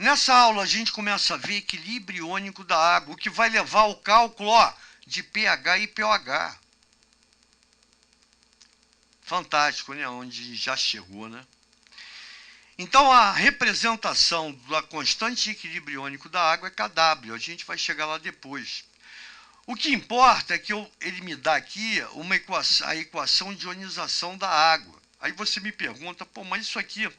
Nessa aula a gente começa a ver equilíbrio iônico da água, o que vai levar ao cálculo de pH e pOH. Fantástico, né? Onde já chegou, né? Então, a representação da constante de equilíbrio iônico da água é Kw. A gente vai chegar lá depois. O que importa é que ele me dá aqui a equação de ionização da água. Aí você me pergunta, pô, mas isso aqui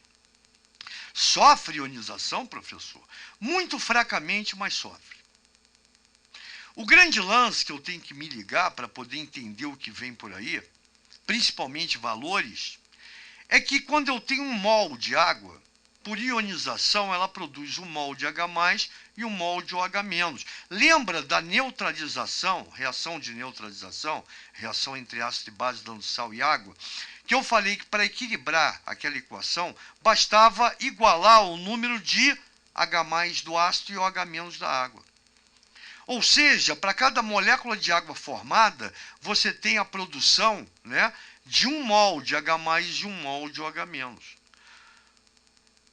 sofre ionização, professor? Muito fracamente, mas sofre. O grande lance que eu tenho que me ligar para poder entender o que vem por aí, principalmente valores, é que quando eu tenho um mol de água, por ionização ela produz um mol de H+, e um mol de OH-. Lembra da neutralização, reação de neutralização, reação entre ácido e base dando sal e água, que eu falei que para equilibrar aquela equação, bastava igualar o número de H+ do ácido e OH- da água. Ou seja, para cada molécula de água formada, você tem a produção, né, de um mol de H+ e um mol de OH-.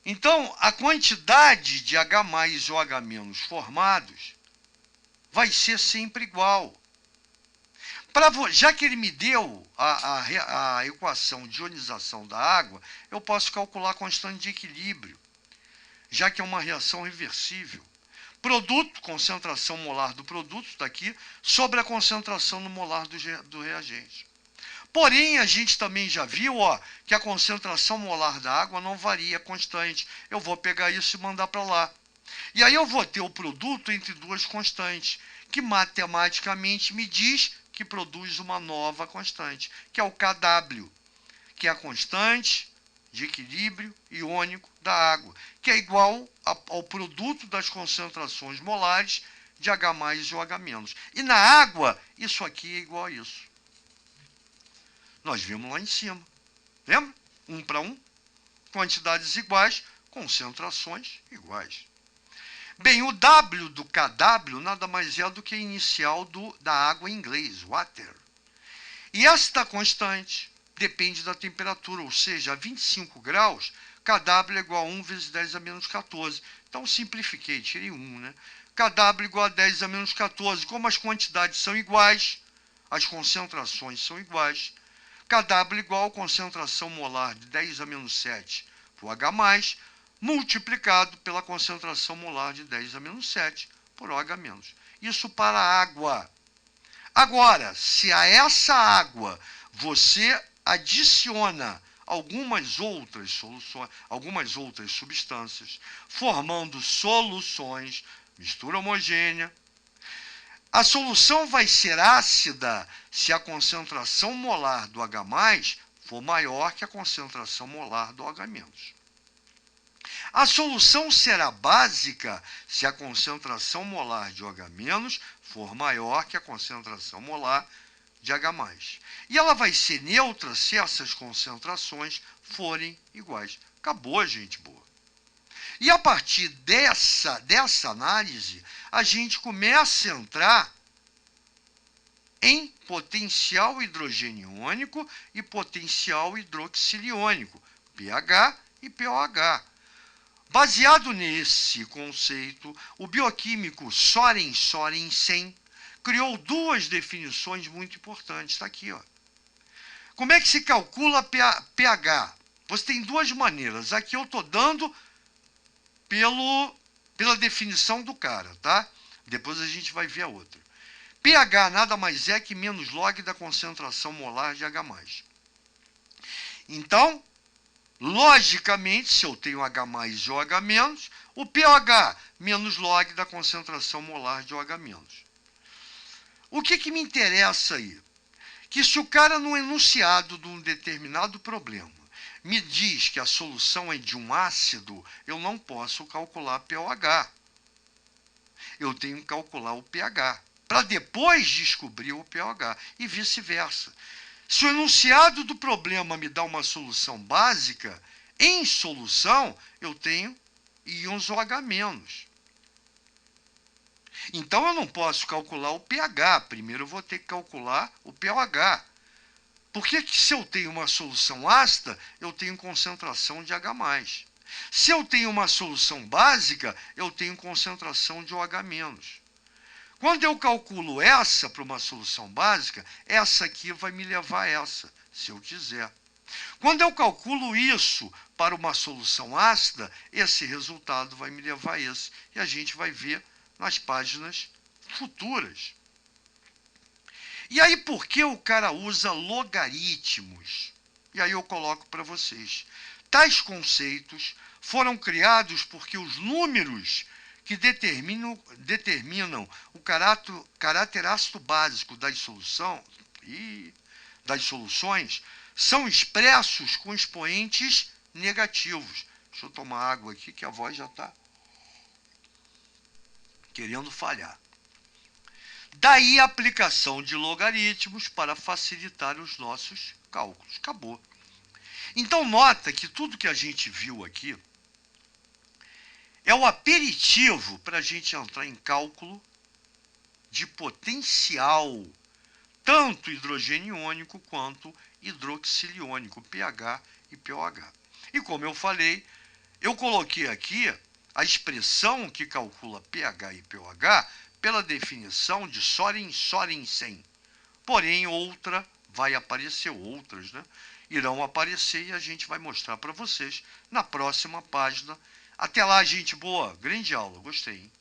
Então, a quantidade de H+ e OH- formados vai ser sempre igual. Já que ele me deu a equação de ionização da água, eu posso calcular a constante de equilíbrio, já que é uma reação reversível. Produto, concentração molar do produto, está aqui, sobre a concentração no molar do reagente. Porém, a gente também já viu que a concentração molar da água não varia, é constante. Eu vou pegar isso e mandar para lá. E aí eu vou ter o produto entre duas constantes, que matematicamente me diz que produz uma nova constante, que é o Kw, que é a constante de equilíbrio iônico da água, que é igual ao produto das concentrações molares de H+ e OH-. E na água, isso aqui é igual a isso. Nós vimos lá em cima. Lembra? 1 para 1. Quantidades iguais, concentrações iguais. Bem, o W do Kw nada mais é do que a inicial da água em inglês, water. E esta constante depende da temperatura, ou seja, a 25 graus, Kw é igual a 1 vezes 10 a menos 14. Então, simplifiquei, tirei 1, né? Kw igual a 10 a menos 14. Como as quantidades são iguais, as concentrações são iguais, Kw igual a concentração molar de 10 a menos 7 por H+, multiplicado pela concentração molar de 10 a menos 7 por OH-. Isso para a água. Agora, se a essa água você adiciona algumas outras soluções, algumas outras substâncias, formando soluções, mistura homogênea, a solução vai ser ácida se a concentração molar do H+ for maior que a concentração molar do OH-. A solução será básica se a concentração molar de OH- for maior que a concentração molar de H+. E ela vai ser neutra se essas concentrações forem iguais. Acabou, gente boa. E a partir dessa análise, a gente começa a entrar em potencial hidrogeniônico e potencial hidroxiliônico, pH e pOH. Baseado nesse conceito, o bioquímico Soren Sorensen criou duas definições muito importantes. Está aqui, ó. Como é que se calcula pH? Você tem duas maneiras. Aqui eu estou dando pela definição do cara, tá? Depois a gente vai ver a outra. pH nada mais é que menos log da concentração molar de H+. Então, logicamente, se eu tenho H+ e OH-, o pH menos log da concentração molar de OH-. O que me interessa aí? Que se o cara, no enunciado de um determinado problema, me diz que a solução é de um ácido, eu não posso calcular pOH. Eu tenho que calcular o pH, para depois descobrir o pOH, e vice-versa. Se o enunciado do problema me dá uma solução básica, em solução eu tenho íons OH-. Então eu não posso calcular o pH, primeiro eu vou ter que calcular o pOH. Por que se eu tenho uma solução ácida, eu tenho concentração de H+. Se eu tenho uma solução básica, eu tenho concentração de OH-. Quando eu calculo essa para uma solução básica, essa aqui vai me levar a essa, se eu quiser. Quando eu calculo isso para uma solução ácida, esse resultado vai me levar a esse. E a gente vai ver nas páginas futuras. E aí, por que o cara usa logaritmos? E aí eu coloco para vocês. Tais conceitos foram criados porque os números que determinam o caráter ácido básico das soluções são expressos com expoentes negativos. Deixa eu tomar água aqui que a voz já está querendo falhar. Daí a aplicação de logaritmos para facilitar os nossos cálculos. Acabou. Então nota que tudo que a gente viu aqui é o aperitivo para a gente entrar em cálculo de potencial, tanto hidrogênio iônico quanto hidroxilo iônico, pH e pOH. E como eu falei, eu coloquei aqui a expressão que calcula pH e pOH pela definição de Sorensen. Porém, outra vai aparecer, outras, né? Irão aparecer e a gente vai mostrar para vocês na próxima página. Até lá, gente boa. Grande aula. Gostei, hein?